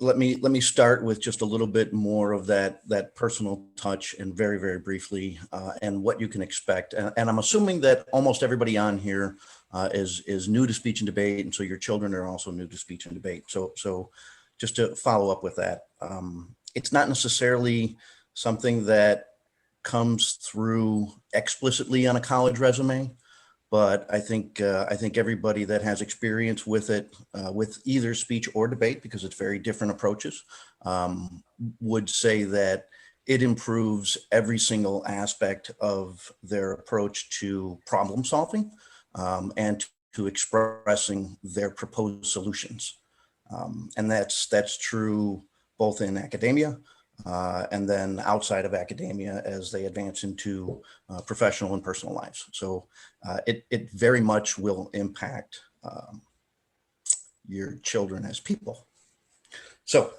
let me start with just a little bit more of that personal touch, and very, very briefly, and what you can expect. And I'm assuming that almost everybody on here is new to speech and debate, and so your children are also new to speech and debate. So just to follow up with that, it's not necessarily something that comes through explicitly on a college resume, but I think everybody that has experience with it, with either speech or debate, because it's very different approaches, would say that it improves every single aspect of their approach to problem solving, and to expressing their proposed solutions. And that's true both in academia, and then outside of academia as they advance into professional and personal lives. So it very much will impact your children as people. So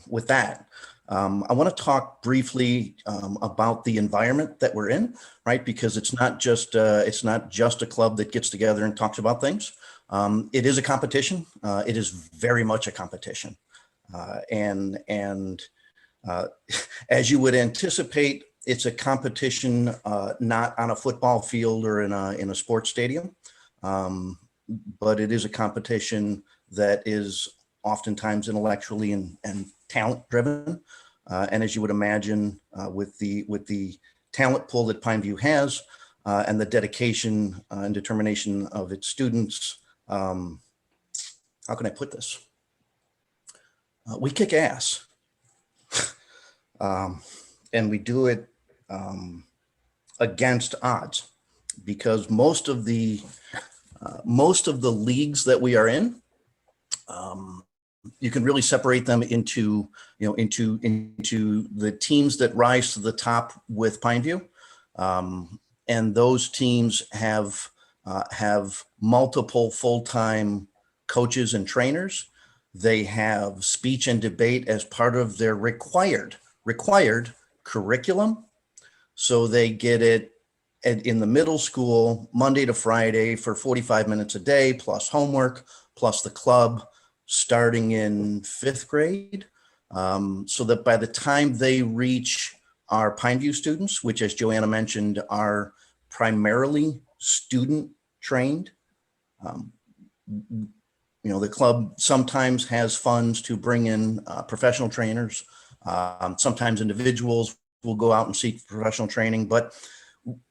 with that, I want to talk briefly about the environment that we're in, right? Because it's not just a club that gets together and talks about things. It is a competition. It is very much a competition, and as you would anticipate, it's a competition not on a football field or in a sports stadium, but it is a competition that is oftentimes intellectually and talent driven. And as you would imagine, with the talent pool that Pineview has, and the dedication and determination of its students, how can I put this? We kick ass. And we do it against odds, because most of the leagues that we are in, you can really separate them into the teams that rise to the top with Pineview, and those teams have multiple full-time coaches and trainers. They have speech and debate as part of their required curriculum. So they get it in the middle school, Monday to Friday for 45 minutes a day, plus homework, plus the club, starting in 5th grade. So that by the time they reach our Pineview students, which, as Joanna mentioned, are primarily student trained, the club sometimes has funds to bring in professional trainers. Sometimes individuals will go out and seek professional training, but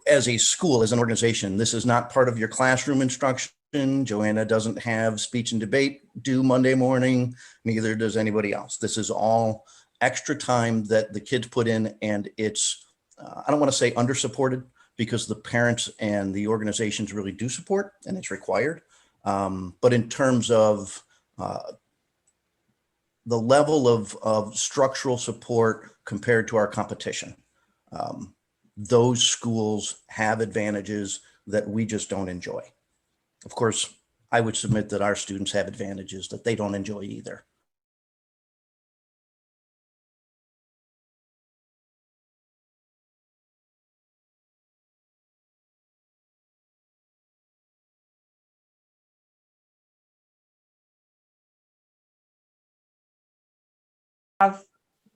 as a school, as an organization, this is not part of your classroom instruction. Joanna doesn't have speech and debate due Monday morning, neither does anybody else. This is all extra time that the kids put in, and it's, I don't want to say under-supported, because the parents and the organizations really do support, and it's required. But in terms of the level of structural support compared to our competition, those schools have advantages that we just don't enjoy. Of course, I would submit that our students have advantages that they don't enjoy either.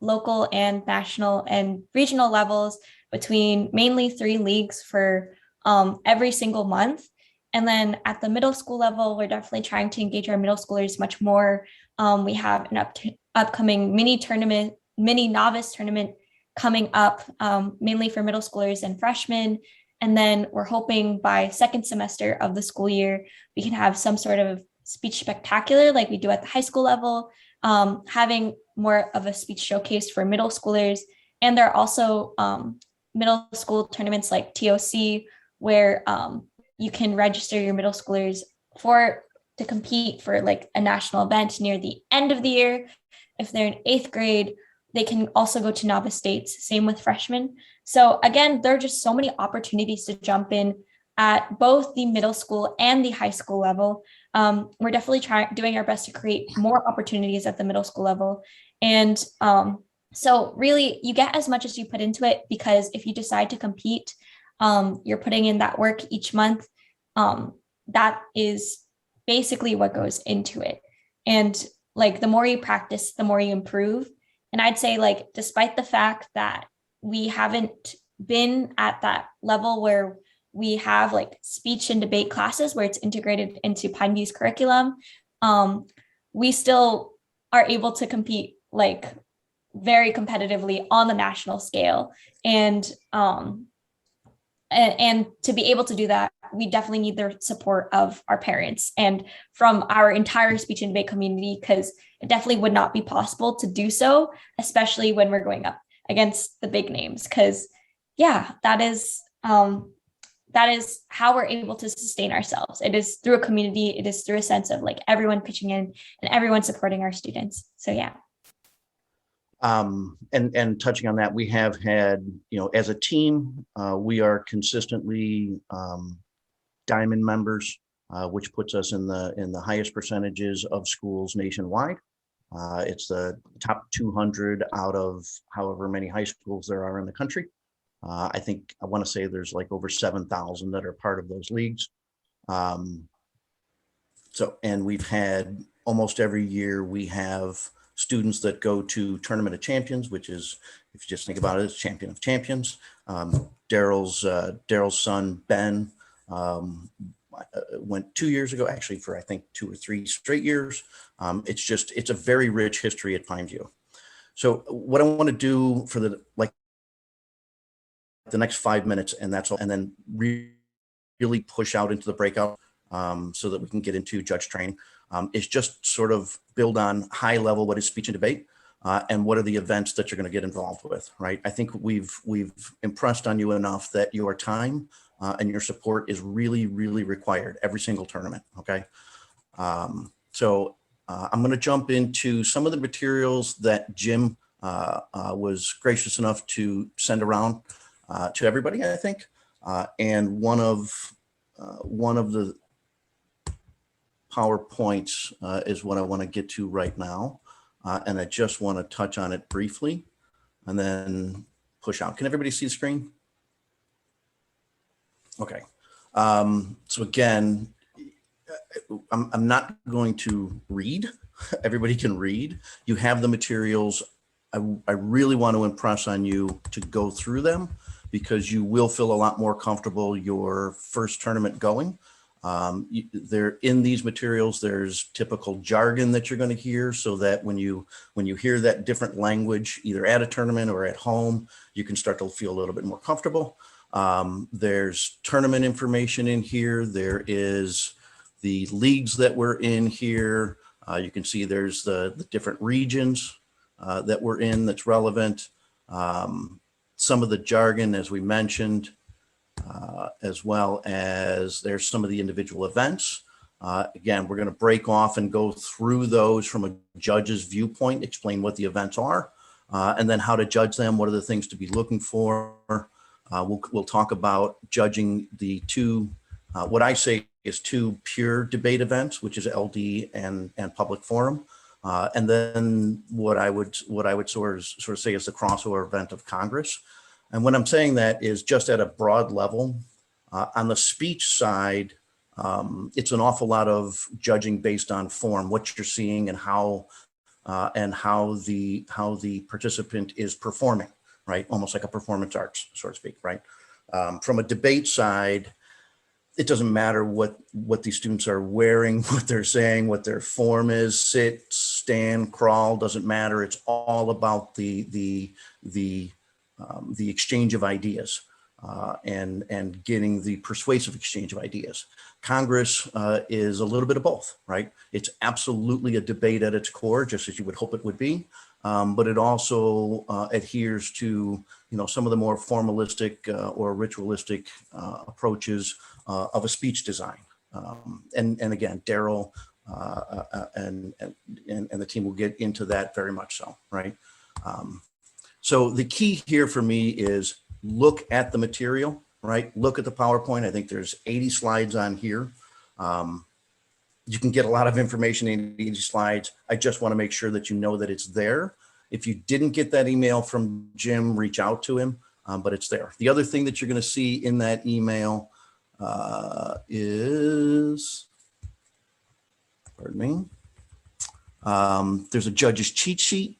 Local and national and regional levels between mainly 3 leagues for every single month. And then at the middle school level, we're definitely trying to engage our middle schoolers much more. We have an upcoming mini novice tournament coming up, mainly for middle schoolers and freshmen. And then we're hoping by 2nd semester of the school year, we can have some sort of speech spectacular like we do at the high school level, having more of a speech showcase for middle schoolers. And there are also middle school tournaments like TOC, where you can register your middle schoolers to compete for like a national event near the end of the year. If they're in 8th grade, they can also go to novice states, same with freshmen. So again, there are just so many opportunities to jump in at both the middle school and the high school level. We're definitely doing our best to create more opportunities at the middle school level. And so really you get as much as you put into it, because if you decide to compete, you're putting in that work each month. That is basically what goes into it. And like the more you practice, the more you improve. And I'd say like, despite the fact that we haven't been at that level where we have like speech and debate classes where it's integrated into Pine View's curriculum, we still are able to compete like very competitively on the national scale. And to be able to do that, we definitely need the support of our parents and from our entire speech and debate community, because it definitely would not be possible to do so, especially when we're going up against the big names. Because yeah, that is how we're able to sustain ourselves. It is through a community. It is through a sense of like everyone pitching in and everyone supporting our students. So yeah. And touching on that, we have had, as a team, we are consistently diamond members, which puts us in the highest percentages of schools nationwide. It's the top 200 out of however many high schools there are in the country. I want to say there's like over 7,000 that are part of those leagues. And we've had almost every year we have students that go to Tournament of Champions, which is, if you just think about it, it's Champion of Champions. Daryl's son, Ben, went 2 years ago, actually for, I think, 2 or 3 straight years. It's a very rich history at Pine View. So what I want to do for the next 5 minutes, and that's all, and then really push out into the breakout so that we can get into judge training, is just sort of build on high level what is speech and debate and what are the events that you're going to get involved with, right? I think we've impressed on you enough that your time and your support is really, really required every single tournament, okay? So I'm going to jump into some of the materials that Jim was gracious enough to send around to everybody, I think. And one of the PowerPoints is what I want to get to right now. And I just want to touch on it briefly and then push out. Can everybody see the screen? Okay. So again, I'm not going to read. Everybody can read. You have the materials. I really want to impress on you to go through them because you will feel a lot more comfortable your first tournament going. There in these materials, there's typical jargon that you're going to hear so that when you hear that different language, either at a tournament or at home, you can start to feel a little bit more comfortable. There's tournament information in here. There is the leagues that we're in here. You can see there's the different regions that we're in that's relevant. Some of the jargon, as we mentioned, as well as there's some of the individual events. Again, we're going to break off and go through those from a judge's viewpoint, explain what the events are, and then how to judge them. What are the things to be looking for? We'll talk about judging the two, what I say is 2 pure debate events, which is LD and public forum. And then what I would sort of say is the crossover event of Congress. And when I'm saying that is just at a broad level. On the speech side, it's an awful lot of judging based on form, what you're seeing and how the participant is performing, right? Almost like a performance arts, so to speak, right? From a debate side, it doesn't matter what these students are wearing, what they're saying, what their form is, sit, stand, crawl, doesn't matter. It's all about the exchange of ideas and getting the persuasive exchange of ideas. Congress is a little bit of both, right? It's absolutely a debate at its core, just as you would hope it would be. But it also adheres to, some of the more formalistic or ritualistic approaches of a speech design. And again, Daryl and the team will get into that very much so, right? So the key here for me is look at the material, right? Look at the PowerPoint. I think there's 80 slides on here. You can get a lot of information in 80 slides. I just want to make sure that you know that it's there. If you didn't get that email from Jim, reach out to him, but it's there. The other thing that you're going to see in that email is, pardon me, There's a judge's cheat sheet.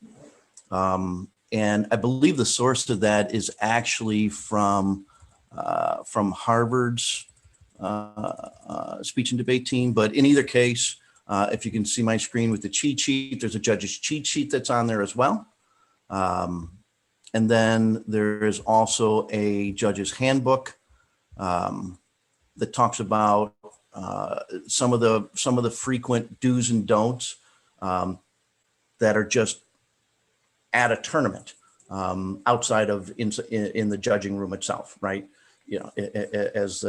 And I believe the source of that is actually from Harvard's speech and debate team. But in either case, if you can see my screen with the cheat sheet, there's a judge's cheat sheet that's on there as well. And then there is also a judge's handbook that talks about some of the frequent do's and don'ts that are just at a tournament outside of in the judging room itself, right? You know, as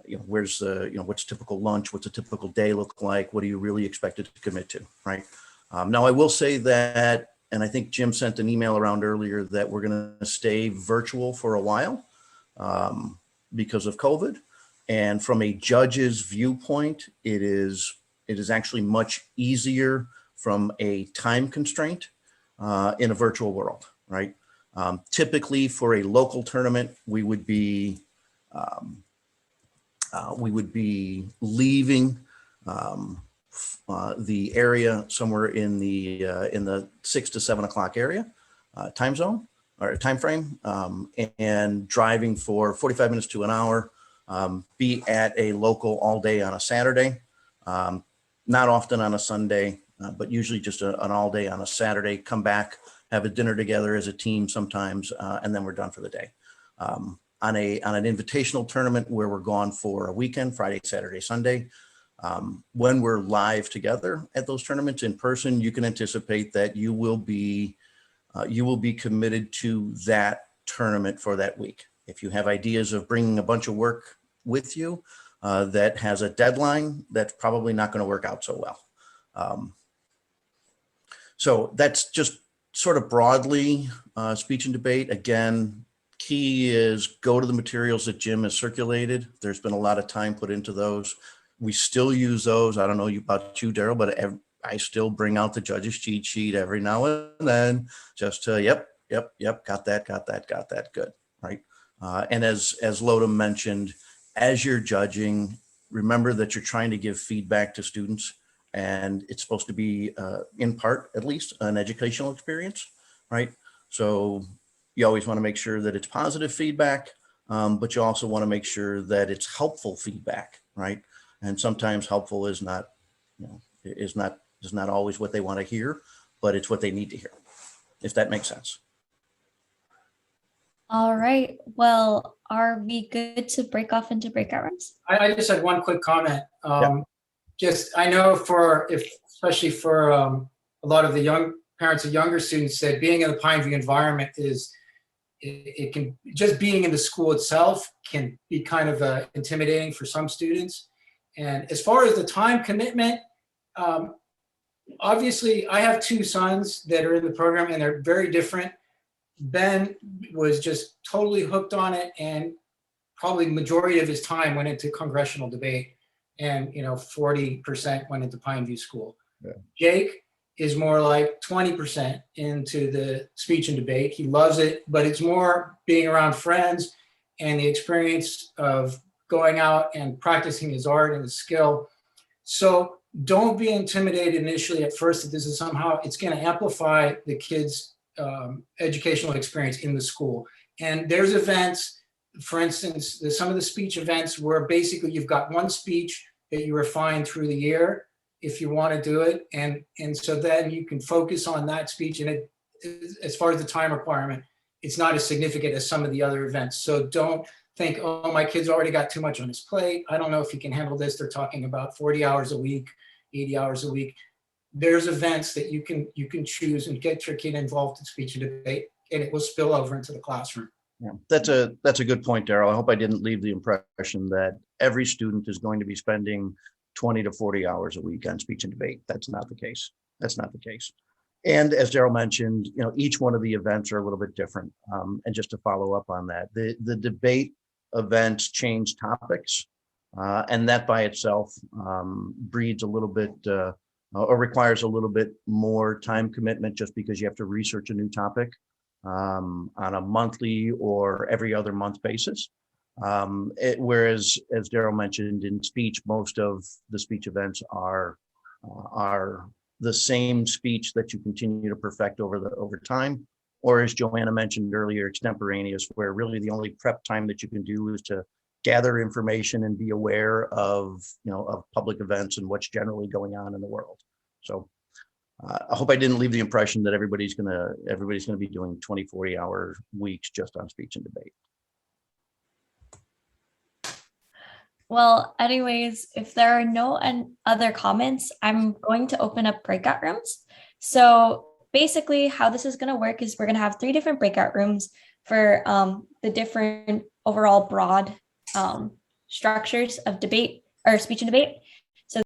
you know, where's the, you know, what's typical lunch, what's a typical day look like, what are you really expected to commit to, right? Now I will say that, and I think Jim sent an email around earlier, that we're going to stay virtual for a while because of COVID. And from a judge's viewpoint, it is actually much easier from a time constraint in a virtual world, right? Typically for a local tournament, we would be leaving the area somewhere in the 6 to 7 o'clock area time zone or time frame, and driving for 45 minutes to an hour, be at a local all day on a Saturday, not often on a Sunday, but usually just an all day on a Saturday, come back, have a dinner together as a team sometimes, and then we're done for the day. On an invitational tournament where we're gone for a weekend, Friday, Saturday, Sunday, when we're live together at those tournaments in person, you can anticipate that you will be committed to that tournament for that week. If you have ideas of bringing a bunch of work with you that has a deadline, that's probably not going to work out so well. So that's just sort of broadly speech and debate. Again, key is go to the materials that Jim has circulated. There's been a lot of time put into those. We still use those. I don't know about you, Daryl, but I still bring out the judge's cheat sheet every now and then just to, yep, got that, good, right? And as Lodum mentioned, as you're judging, remember that you're trying to give feedback to students, and it's supposed to be, in part, at least, an educational experience, right? So you always want to make sure that it's positive feedback, but you also want to make sure that it's helpful feedback, right? And sometimes helpful is not, you know, is not always what they want to hear, but it's what they need to hear, if that makes sense. All right. Well, are we good to break off into breakout rooms? I just had one quick comment. Yep. Just, I know especially for a lot of the young parents of younger students, that being in the Pineview environment it can, just being in the school itself can be kind of intimidating for some students. And as far as the time commitment, obviously I have two sons that are in the program and they're very different. Ben was just totally hooked on it, and probably majority of his time went into congressional debate, and 40% went into Pineview School. Yeah. Jake is more like 20% into the speech and debate. He loves it, but it's more being around friends and the experience of going out and practicing his art and his skill. So don't be intimidated initially at first that this is somehow, it's going to amplify the kids' educational experience in the school. And there's events, for instance, some of the speech events where basically you've got one speech that you refine through the year if you want to do it. And so then you can focus on that speech. And it, as far as the time requirement, it's not as significant as some of the other events. So don't think, oh, my kid's already got too much on his plate. I don't know if he can handle this. They're talking about 40 hours a week, 80 hours a week. There's events that you can choose and get your kid involved in speech and debate, and it will spill over into the classroom. Yeah, that's a good point, Daryl. I hope I didn't leave the impression that every student is going to be spending 20 to 40 hours a week on speech and debate. That's not the case. That's not the case. And as Daryl mentioned, each one of the events are a little bit different. And just to follow up on that, the debate events change topics, and that by itself breeds a little bit or requires a little bit more time commitment, just because you have to research a new topic on a monthly or every other month basis. Whereas, as Daryl mentioned, in speech, most of the speech events are are the same speech that you continue to perfect over time, or as Joanna mentioned earlier, extemporaneous, where really the only prep time that you can do is to gather information and be aware of, of public events and what's generally going on in the world. So I hope I didn't leave the impression that everybody's gonna be doing 20, 40-hour weeks just on speech and debate. Well, anyways, if there are no other comments, I'm going to open up breakout rooms. So basically how this is going to work is we're going to have 3 different breakout rooms for the different overall broad structures of debate or speech and debate.